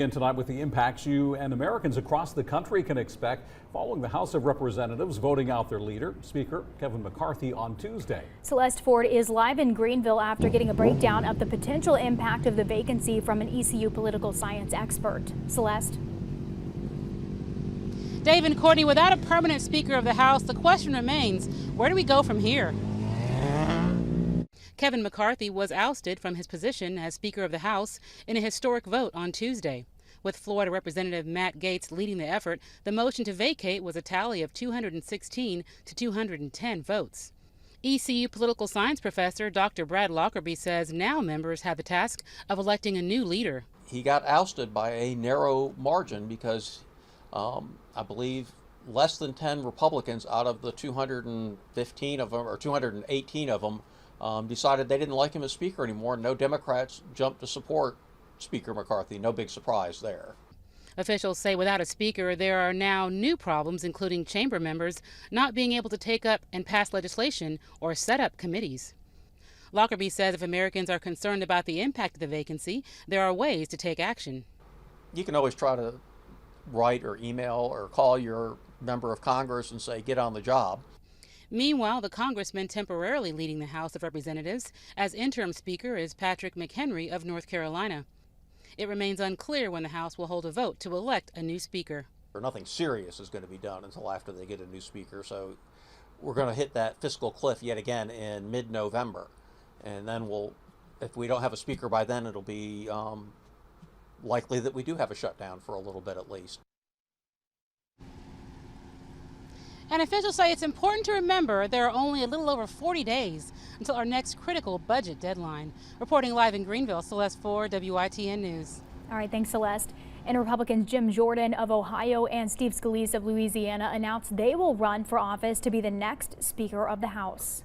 And tonight with the impacts you and Americans across the country can expect following the House of Representatives voting out their leader, Speaker Kevin McCarthy, on Tuesday. Celeste Ford is live in Greenville after getting a breakdown of the potential impact of the vacancy from an ECU political science expert. Celeste? Dave and Courtney, without a permanent Speaker of the House, the question remains, where do we go from here? Kevin McCarthy was ousted from his position as Speaker of the House in a historic vote on Tuesday. With Florida Representative Matt Gaetz leading the effort, the motion to vacate was a tally of 216 to 210 votes. ECU political science professor Dr. Brad Lockerbie says now members have the task of electing a new leader. He got ousted by a narrow margin because I believe less than 10 Republicans out of the 215 of them, or 218 of them, decided they didn't like him as Speaker anymore. No Democrats jumped to support Speaker McCarthy. No big surprise there. Officials say without a Speaker, there are now new problems, including chamber members not being able to take up and pass legislation or set up committees. Lockerbie says if Americans are concerned about the impact of the vacancy, there are ways to take action. You can always try to write or email or call your member of Congress and say, get on the job. Meanwhile, the congressman temporarily leading the House of Representatives as interim Speaker is Patrick McHenry of North Carolina. It remains unclear when the House will hold a vote to elect a new Speaker. Nothing serious is going to be done until after they get a new Speaker, so we're going to hit that fiscal cliff yet again in mid-November. And then if we don't have a Speaker by then, it'll be likely that we do have a shutdown for a little bit at least. And officials say it's important to remember there are only a little over 40 days until our next critical budget deadline. Reporting live in Greenville, Celeste Ford, WITN News. All right, thanks, Celeste. And Republicans Jim Jordan of Ohio and Steve Scalise of Louisiana announced they will run for office to be the next Speaker of the House.